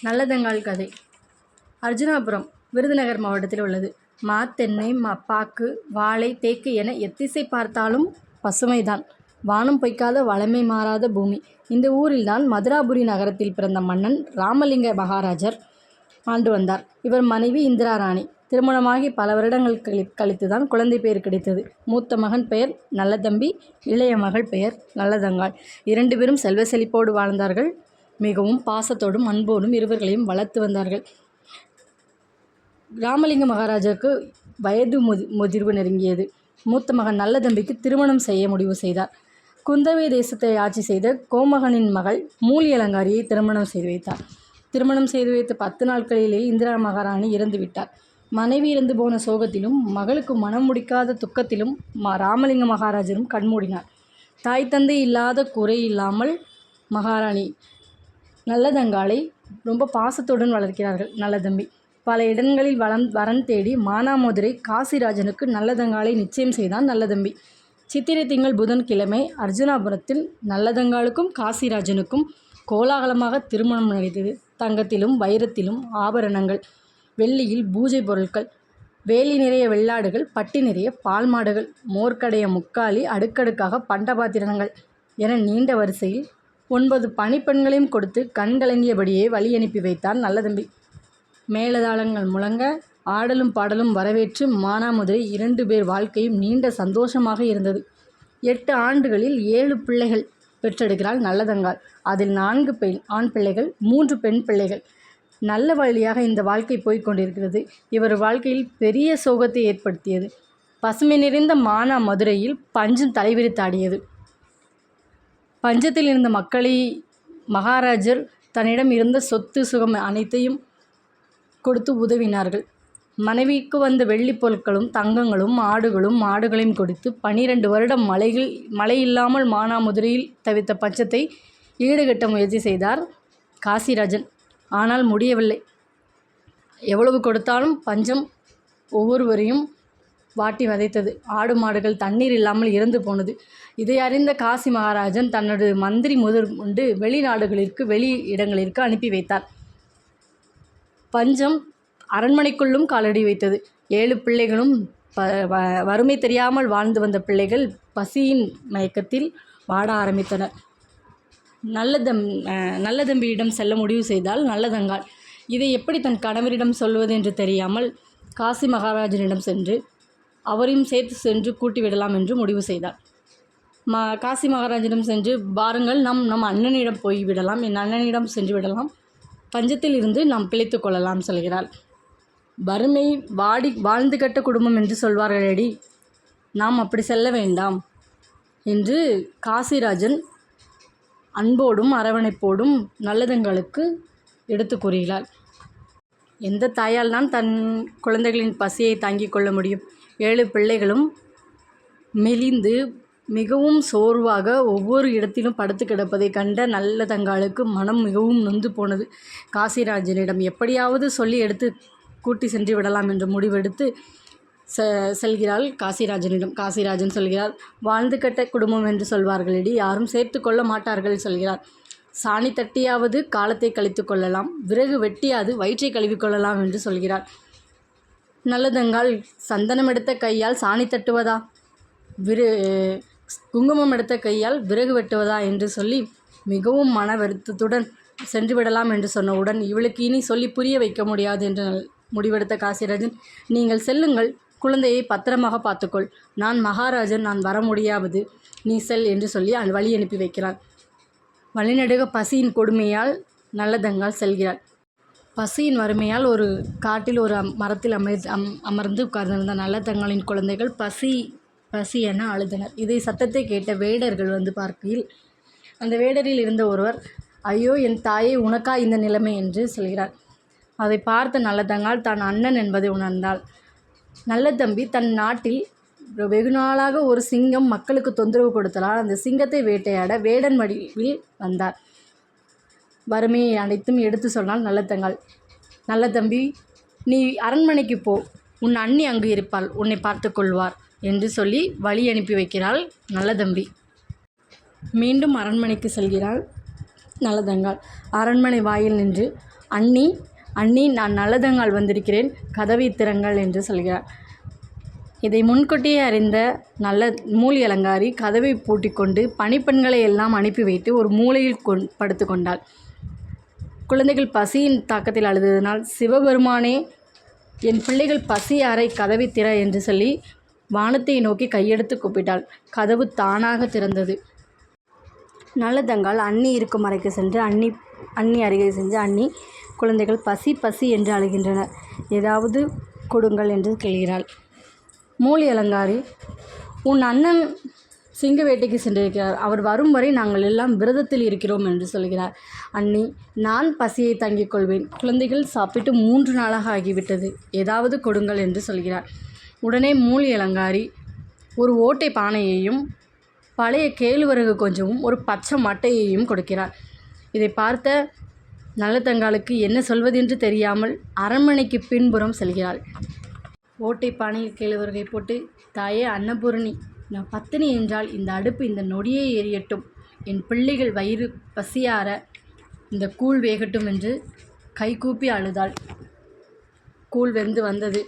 நல்லதங்காள் கதை. அர்ஜுனாபுரம் விருதுநகர் மாவட்டத்தில் உள்ளது. மா, தென்னை, பாக்கு, வாழை, தேக்கு என எத்திசை பார்த்தாலும் பசுமைதான். வானம் பொய்க்காத வளமை மாறாத பூமி. இந்த ஊரில்தான் மதுராபுரி நகரத்தில் பிறந்த மன்னன் ராமலிங்க மகாராஜர் ஆண்டு வந்தார். இவர் மனைவி இந்திரா ராணி. திருமணமாகி பல வருடங்கள் கழித்துதான் குழந்தை பெயர் கிடைத்தது. மூத்த மகன் பெயர் நல்லதம்பி, இளைய மகள் பெயர் நல்லதங்காள். 2 பேரும் செல்வ செழிப்போடு வாழ்ந்தார்கள். மிகவும் பாசத்தோடும் அன்போடும் இருவர்களையும் வளர்த்து வந்தார்கள். ராமலிங்க மகாராஜாவுக்கு வயது முதிர்வு நெருங்கியது. மூத்த மகன் நல்லதம்பிக்கு திருமணம் செய்ய முடிவு செய்தார். குந்தவை தேசத்தை ஆட்சி செய்த கோமகனின் மகள் மூலியலங்காரியை திருமணம் செய்து வைத்தார். திருமணம் செய்து வைத்த 10 நாட்களிலேயே இந்திரா மகாராணி இறந்து விட்டார். மனைவி இறந்து போன சோகத்திலும் மகளுக்கு மனம் முடிக்காத துக்கத்திலும் ராமலிங்க மகாராஜரும் கண்மூடினார். தாய் தந்தை இல்லாத குறை இல்லாமல் மகாராணி நல்லதங்காளை ரொம்ப பாசத்துடன் வளர்க்கிறார்கள். நல்லதம்பி பல இடங்களில் வரன் தேடி மானாமதுரை காசிராஜனுக்கு நல்லதங்காளை நிச்சயம் செய்தான் நல்லதம்பி. சித்திரை திங்கள் புதன்கிழமை அர்ஜுனாபுரத்தில் நல்லதங்காளுக்கும் காசிராஜனுக்கும் கோலாகலமாக திருமணம் நடந்தது. தங்கத்திலும் வைரத்திலும் ஆபரணங்கள், வெள்ளியில் பூஜை பொருட்கள், வேலி நிறைய வெள்ளாடுகள், பட்டி நிறைய பால் மாடுகள், மோர்க்கடைய முக்காலி, அடுக்கடுக்காக பண்டபாத்திரங்கள் என நீண்ட வரிசையில் 9 பணிப்பெண்களையும் கொடுத்து கண்கலங்கியபடியே வழி அனுப்பி வைத்தார் நல்லதம்பி. மேலதாளங்கள் முழங்க ஆடலும் பாடலும் வரவேற்று மானாமதுரை 2 பேர் வாழ்க்கையும் நீண்ட சந்தோஷமாக இருந்தது. 8 ஆண்டுகளில் 7 பிள்ளைகள் பெற்றெடுக்கிறாள் நல்லதங்காள். அதில் 4 ஆண் பிள்ளைகள், 3 பெண் பிள்ளைகள். நல்ல வழியாக இந்த வாழ்க்கை போய்கொண்டிருக்கிறது. இவர் வாழ்க்கையில் பெரிய சோகத்தை ஏற்படுத்தியது. பசுமை நிறைந்த மானாமதுரையில் பஞ்சம் தலைவிரித்தாடியது. பஞ்சத்தில் இருந்த மக்களை மகாராஜர் தன்னிடம் இருந்த சொத்து சுகம் அனைத்தையும் கொடுத்து உதவினார்கள். மனைவிக்கு வந்த வெள்ளி பொருட்களும் தங்கங்களும் ஆடுகளும் மாடுகளையும் கொடுத்து 12 வருடம் மழை இல்லாமல் மானாமதுரையில் தவித்த பஞ்சத்தை ஈடுகட்ட முயற்சி செய்தார் காசிராஜன். ஆனால் முடியவில்லை. எவ்வளவு கொடுத்தாலும் பஞ்சம் ஒவ்வொருவரையும் வாட்டி வதைத்தது. ஆடு மாடுகள் தண்ணீர் இல்லாமல் இறந்து போனது. இதை அறிந்த காசி மகாராஜன் தன்னோட மந்திரி கொண்டு வெளிநாடுகளிற்கு வெளி இடங்களிற்கு அனுப்பி வைத்தார். பஞ்சம் அரண்மனைக்குள்ளும் காலடி வைத்தது. 7 பிள்ளைகளும் வறுமை தெரியாமல் வாழ்ந்து வந்த பிள்ளைகள் பசியின் மயக்கத்தில் வாட ஆரம்பித்தனர். நல்லதம்பியிடம் செல்ல முடிவு செய்தால் நல்லதங்காள். இதை எப்படி தன் கணவரிடம் சொல்வது என்று தெரியாமல் காசி மகாராஜனிடம் சென்று அவரையும் சேர்த்து சென்று கூட்டிவிடலாம் என்று முடிவு செய்தார். காசி மகாராஜனிடம் சென்று, பாருங்கள், நம் அண்ணனிடம் போய்விடலாம், என் அண்ணனிடம் சென்று விடலாம், பஞ்சத்தில் இருந்து நாம் பிழைத்து கொள்ளலாம் சொல்கிறாள். வறுமை வாழ்ந்து கட்ட குடும்பம் என்று சொல்வார்களடி, நாம் அப்படி செல்ல வேண்டாம் என்று காசிராஜன் அன்போடும் அரவணைப்போடும் நல்லதங்களுக்கு எடுத்து கூறுகிறாள். எந்த தாயால் தான் தன் குழந்தைகளின் பசியை தாங்கிக் கொள்ள முடியும்? 7 பிள்ளைகளும் மெலிந்து மிகவும் சோர்வாக ஒவ்வொரு இடத்திலும் படுத்து கிடப்பதை கண்ட நல்லதங்காளுக்கு மனம் மிகவும் நொந்து போனது. காசிராஜனிடம் எப்படியாவது சொல்லி எடுத்து கூட்டி சென்று விடலாம் என்று முடிவெடுத்து செல்கிறாள் காசிராஜனிடம். காசிராஜன் சொல்கிறார், வாழ்ந்து கட்ட குடும்பம் என்று சொல்வார்களடி, யாரும் சேர்த்து கொள்ள மாட்டார்கள் சொல்கிறார். சாணி தட்டியாவது காலத்தை கழித்து கொள்ளலாம், விறகு வெட்டியாவது வயிற்றை கழுவிக்கொள்ளலாம் என்று சொல்கிறார். நல்லதங்காள், சந்தனம் எடுத்த கையால் சாணி தட்டுவதா, குங்குமம் எடுத்த கையால் விறகு வெட்டுவதா என்று சொல்லி மிகவும் மன வருத்தத்துடன் சென்று விடலாம் என்று சொன்னவுடன், இவளுக்கு இனி சொல்லி புரிய வைக்க முடியாது என்று முடிவெடுத்த காசிராஜன், நீங்கள் செல்லுங்கள், குழந்தையை பத்திரமாக பார்த்துக்கொள், நான் மகாராஜன், நான் வர முடியாது, நீ செல் என்று சொல்லி வழி அனுப்பி வைக்கிறார். வழிநடுக பசியின் கொடுமையால் நல்லதங்காள் செல்கிறாள். பசியின் வறுமையால் ஒரு காட்டில் ஒரு மரத்தில் அமர்ந்து உட்கார்ந்திருந்த நல்லதங்காளின் குழந்தைகள் பசி பசி என அழுதனர். இதை சத்தத்தை கேட்ட வேடர்கள் வந்து பார்க்கையில் அந்த வேடரில் இருந்த ஒருவர், ஐயோ என் தாயே, உனக்கா இந்த நிலைமை என்று சொல்கிறார். அதை பார்த்த நல்லதங்காள் தான் அண்ணன் என்பதை உணர்ந்தாள். நல்லதம்பி தன் நாட்டில் வெகு நாளாக ஒரு சிங்கம் மக்களுக்கு தொந்தரவு கொடுத்ததால் அந்த சிங்கத்தை வேட்டையாட வேடன் வடிவில் வந்தார். வறுமையை அனைத்தும் எடுத்து சொன்னால் நல்லதங்காள். நல்லதம்பி, நீ அரண்மனைக்கு போ, உன் அண்ணி அங்கு இருப்பாள், உன்னை பார்த்து கொள்வார் என்று சொல்லி வழி அனுப்பி வைக்கிறாள் நல்லதம்பி. மீண்டும் அரண்மனைக்கு செல்கிறாள் நல்லதங்காள். அரண்மனை வாயில் நின்று அண்ணி அண்ணி நான் நல்லதங்காள் வந்திருக்கிறேன், கதவை திறங்கள் என்று சொல்கிறார். இதை முன்கூட்டியே அறிந்த நல்ல மூலி அலங்காரி கதவை பூட்டிக்கொண்டு பணிப்பெண்களை எல்லாம் அனுப்பி வைத்து ஒரு மூலையில் படுத்து கொண்டாள். குழந்தைகள் பசியின் தாக்கத்தில் அழுததினால், சிவபெருமானே என் பிள்ளைகள் பசி அறை கதவை திற என்று சொல்லி வானத்தை நோக்கி கையெடுத்து கூப்பிட்டாள். கதவு தானாக திறந்தது. நல்லதங்காள் அண்ணி இருக்கும் அறைக்கு சென்று அண்ணி அருகே சென்று, அண்ணி, குழந்தைகள் பசி பசி என்று அழுகின்றனர், ஏதாவது கொடுங்கள் என்று கேள்கிறாள். மூலி அலங்காரி, உன் அண்ணன் சிங்க வேட்டைக்கு சென்றிருக்கிறார், அவர் வரும் வரை நாங்கள் எல்லாம் விரதத்தில் இருக்கிறோம் என்று சொல்கிறார். அண்ணி, நான் பசியை தங்கிக் கொள்வேன், குழந்தைகள் சாப்பிட்டு 3 நாளாக ஆகிவிட்டது, ஏதாவது கொடுங்கள் என்று சொல்கிறார். உடனே மூலி அலங்காரி ஒரு ஓட்டை பானையையும் பழைய கேழ்வரகு கொஞ்சமும் ஒரு பச்சை மட்டையையும் கொடுக்கிறார். இதை பார்த்த நல்லதங்காளுக்கு என்ன சொல்வதென்று தெரியாமல் அரண்மனைக்கு பின்புறம் செல்கிறாள். ஓட்டை பானையில் கேழ்வரகை போட்டு, தாயே அன்னபூரணி, நான் பத்தினி என்றால் இந்த அடுப்பு இந்த நொடியே எரியட்டும், என் பிள்ளைகள் வயிறு பசியார இந்த கூழ் வேகட்டும் என்று கைகூப்பி அழுதாள். கூழ் வெந்து வந்தது.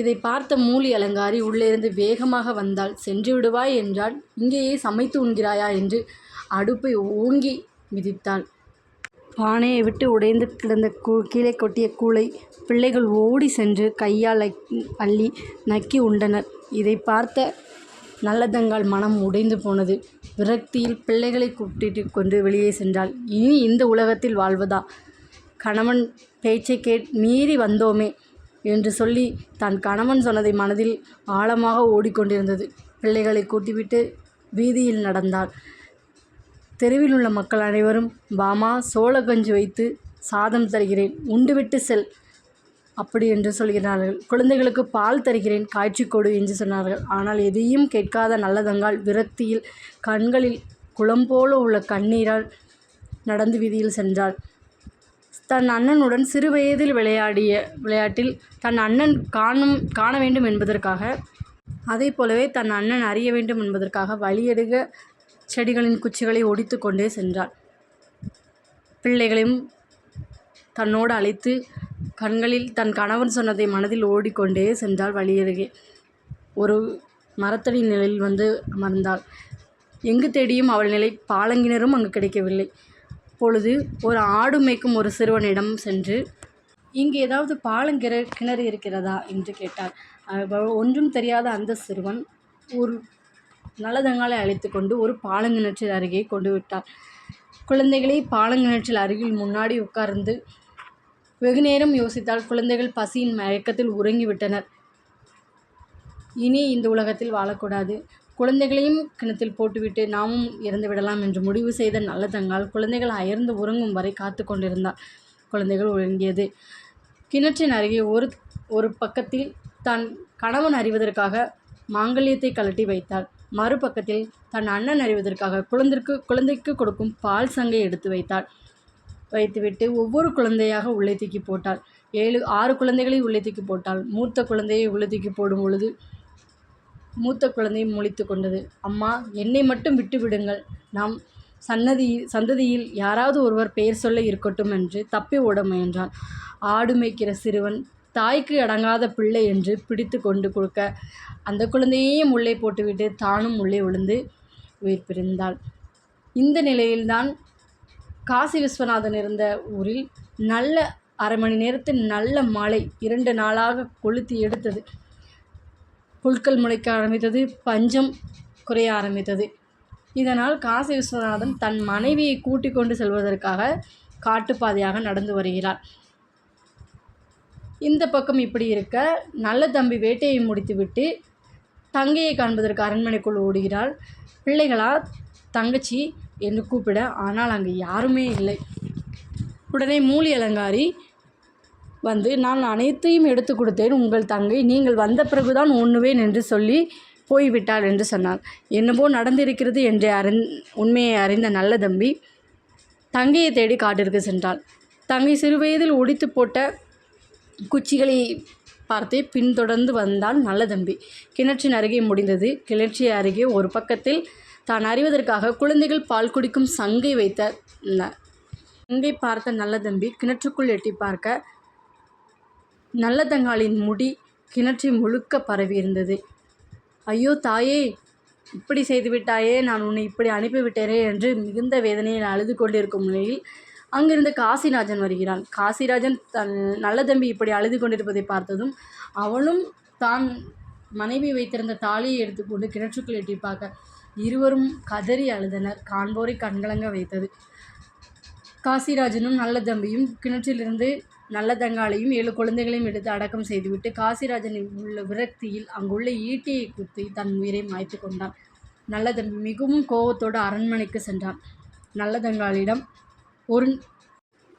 இதை பார்த்த மூலி அலங்காரி உள்ளிருந்து வேகமாக வந்தாள். சென்று விடுவாய் என்றால் இங்கேயே சமைத்து உண்கிறாயா என்று அடுப்பை ஓங்கி மிதித்தாள். பானையை விட்டு உடைந்து கிடந்த கீழே கொட்டிய கூளை பிள்ளைகள் ஓடி சென்று கையால் அள்ளி நக்கி உண்டனர். இதை பார்த்த நல்லதங்காள் மனம் உடைந்து போனது. விரக்தியில் பிள்ளைகளை கூட்டிட்டு கொண்டு வெளியே சென்றாள். இனி இந்த உலகத்தில் வாழ்வதா? கணவன் பேச்சை மீறி வந்தோமே என்று சொல்லி தன் கணவன் சொன்னதை மனதில் ஆழமாக ஓடிக்கொண்டிருந்தது. பிள்ளைகளை கூட்டிவிட்டு வீதியில் நடந்தாள். தெருவில் உள்ள மக்கள் அனைவரும், பாமா, சோள கஞ்சி வைத்து சாதம் தருகிறேன், உண்டுவிட்டு செல் அப்படி என்று சொல்கிறார்கள். குழந்தைகளுக்கு பால் தருகிறேன், காய்ச்சிக்கொடு என்று சொன்னார்கள். ஆனால் எதையும் கேட்காத நல்லதங்காள் விரக்தியில் கண்களில் குளம்போல உள்ள கண்ணீரால் நடந்து வீதியில் சென்றாள். தன் அண்ணனுடன் சிறு வயதில் விளையாட்டில் தன் அண்ணன் காண வேண்டும் என்பதற்காக, அதை போலவே தன் அண்ணன் அறிய வேண்டும் என்பதற்காக வழியெடுக செடிகளின் குச்சிகளை ஒடித்து கொண்டே சென்றாள். பிள்ளைகளையும் தன்னோடு அழைத்து கண்களில் தன் கணவன் சொன்னதை மனதில் ஓடிக்கொண்டே சென்றாள். வழியருகே ஒரு மரத்தடி நிலையில் வந்து அமர்ந்தாள். எங்கு தேடியும் அவள் நிலை பாலங்கினரும் அங்கு கிடைக்கவில்லை. பொழுது ஒரு ஆடு மேய்க்கும் ஒரு சிறுவனிடம் சென்று, இங்கு ஏதாவது கிணறு இருக்கிறதா என்று கேட்டார். ஒன்றும் தெரியாத அந்த சிறுவன் ஒரு நல்லதங்காலை அழைத்து கொண்டு ஒரு பாலங்கிணற்றில் அருகே கொண்டு விட்டார். குழந்தைகளை பாலங்கிணற்றில் அருகில் முன்னாடி உட்கார்ந்து வெகுநேரம் யோசித்தால். குழந்தைகள் பசியின் மயக்கத்தில் உறங்கிவிட்டனர். இனி இந்த உலகத்தில் வாழக்கூடாது, குழந்தைகளையும் கிணத்தில் போட்டுவிட்டு நாமும் இறந்து விடலாம் என்று முடிவு செய்த நல்லதங்காள் குழந்தைகள் அயர்ந்து உறங்கும் வரை காத்து கொண்டிருந்தாள். குழந்தைகள் உறங்கியது. கிணற்றின் அருகே ஒரு பக்கத்தில் தன் கணவன் அறிவதற்காக மாங்கல்யத்தை கழட்டி வைத்தாள். மறுபக்கத்தில் தன் அண்ணன் அறிவதற்காக குழந்தைக்கு கொடுக்கும் பால் சங்கை எடுத்து வைத்துவிட்டு ஒவ்வொரு குழந்தையாக உள்ளே தூக்கி போட்டாள். 6 குழந்தைகளை உள்ளே தூக்கி போட்டாள். மூத்த குழந்தையை உள்ளே தூக்கி போடும் பொழுது மூத்த குழந்தை முழித்து கொண்டது. அம்மா, என்னை மட்டும் விட்டு விடுங்கள், நாம் சந்ததியில் யாராவது ஒருவர் பெயர் சொல்ல இருக்கட்டும் என்று தப்பி ஓட முயன்றான். ஆடு மேய்க்கிற சிறுவன் தாய்க்கு அடங்காத பிள்ளை என்று பிடித்து கொண்டு கொடுக்க அந்த குழந்தையையும் உள்ளே போட்டுவிட்டு தானும் உள்ளே விழுந்து உயிர் பிரிந்தாள். இந்த நிலையில்தான் காசி விஸ்வநாதன் இருந்த ஊரில் நல்ல அரை மணி நேரத்தில் நல்ல மழை 2 நாளாக கொளுத்தி எடுத்தது. புல்கள் முளைக்க ஆரம்பித்தது, பஞ்சம் குறைய ஆரம்பித்தது. இதனால் காசி விஸ்வநாதன் தன் மனைவியை கூட்டிக் கொண்டு செல்வதற்காக காட்டுப்பாதையாக நடந்து வருகிறார். இந்த பக்கம் இப்படி இருக்க, நல்ல தம்பி வேட்டையை முடித்துவிட்டு தங்கையை காண்பதற்கு அரண்மனைக்குள் ஓடுகிறாள். பிள்ளைகளா, தங்கச்சி என்று கூப்பிட, ஆனால் அங்கு யாருமே இல்லை. உடனே மூலி அலங்காரி வந்து, நான் அனைத்தையும் எடுத்து கொடுத்தேன், உங்கள் தங்கை நீங்கள் வந்த பிறகுதான் உண்ணுவேன் என்று சொல்லி போய்விட்டாள் என்று சொன்னாள். என்னவோ நடந்திருக்கிறது என்று உண்மையை அறிந்த நல்ல தம்பி தங்கையை தேடி காட்டிற்கு சென்றாள். தங்கை சிறுவயதில் ஒடித்து போட்ட குச்சிகளை பார்த்தே பின்தொடர்ந்து வந்தாள் நல்ல தம்பி. கிணற்றின் அருகே முடிந்தது. கிணற்றி அருகே ஒரு பக்கத்தில் தான் அறிவதற்காக குழந்தைகள் பால் குடிக்கும் சங்கை வைத்த அங்கே பார்த்த நல்லதம்பி கிணற்றுக்குள் எட்டி பார்க்க நல்லதங்காளின் முடி கிணற்றை முழுக்க பரவியிருந்தது. ஐயோ தாயே, இப்படி செய்துவிட்டாயே, நான் உன்னை இப்படி அனுப்பிவிட்டேனே என்று மிகுந்த வேதனையில் அழுது கொண்டிருக்கும் நிலையில் அங்கிருந்து காசிராஜன் வருகிறான். காசிராஜன் நல்லதம்பி இப்படி அழுது கொண்டிருப்பதை பார்த்ததும் அவனும் தான் மனைவி வைத்திருந்த தாலியை எடுத்துக்கொண்டு கிணற்றுக்குள் எட்டி பார்க்க இருவரும் கதறி அழுதனர். காண்போரை கண்கலங்க வைத்தது. காசிராஜனும் நல்லதம்பியும் கிணற்றிலிருந்து நல்லதங்காளையும் 7 குழந்தைகளையும் எடுத்து அடக்கம் செய்துவிட்டு காசிராஜனின் உள்ள விரக்தியில் அங்குள்ள ஈட்டியை குத்தி தன் உயிரை மாய்த்து கொண்டான். நல்லதம்பி மிகவும் கோபத்தோடு அரண்மனைக்கு சென்றான்.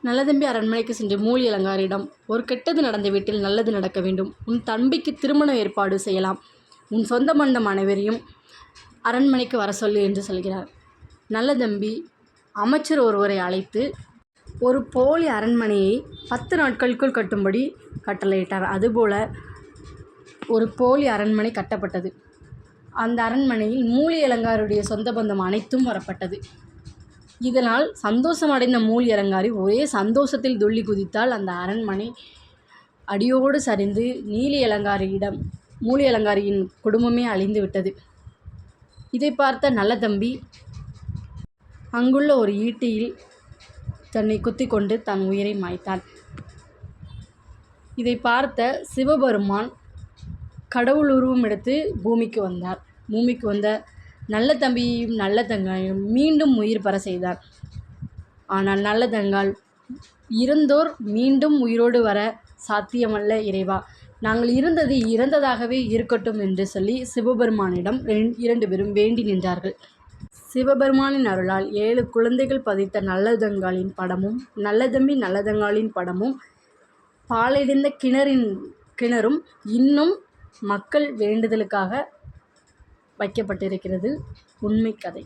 நல்லதம்பி அரண்மனைக்கு சென்று மூலி அலங்காரிடம், ஒரு கெட்டது நடந்த வீட்டில் நல்லது நடக்க வேண்டும். உன் தம்பிக்கு திருமண ஏற்பாடு செய்யலாம். உன் சொந்த பந்தம் அனைவரையும் அரண்மனைக்கு வர சொல்லு என்று சொல்கிறார். நல்லதம்பி அமைச்சர் ஒருவரை அழைத்து ஒரு போலி அரண்மனையை 10 நாட்களுக்குள் கட்டும்படி கட்டளையிட்டார். அதுபோல ஒரு போலி அரண்மனை கட்டப்பட்டது. அந்த அரண்மனையில் மூலி அலங்காருடைய சொந்த பந்தம் அனைத்தும் வரப்பட்டது. இதனால் சந்தோஷமடைந்த மூலி அலங்காரி ஒரே சந்தோஷத்தில் துள்ளி குதித்தால் அந்த அரண்மனை அடியோடு சரிந்து மூலி அலங்காரியின் குடும்பமே அழிந்து விட்டது. இதை பார்த்த நல்லதம்பி அங்குள்ள ஒரு ஈட்டியில் தன்னை குத்தி கொண்டு தன் உயிரை மாய்த்தான். இதை பார்த்த சிவபெருமான் கடவுள் உருவம் எடுத்து பூமிக்கு வந்தார். பூமிக்கு வந்த நல்லதம்பியையும் நல்லதங்காளையும் மீண்டும் உயிர் பெற செய்தார். ஆனால் நல்லதங்காள், இறந்தோர் மீண்டும் உயிரோடு வர சாத்தியமல்ல இறைவா, நாங்கள் இருந்தது இறந்ததாகவே இருக்கட்டும் என்று சொல்லி சிவபெருமானிடம் 2 பேரும் வேண்டி நின்றார்கள். சிவபெருமானின் அருளால் 7 குழந்தைகள் பதித்த நல்லதங்காளின் படமும் நல்லதங்காளின் படமும் பாழடைந்த கிணறும் இன்னும் மக்கள் வேண்டுதலுக்காக வைக்கப்பட்டிருக்கிறது. உண்மை கதை.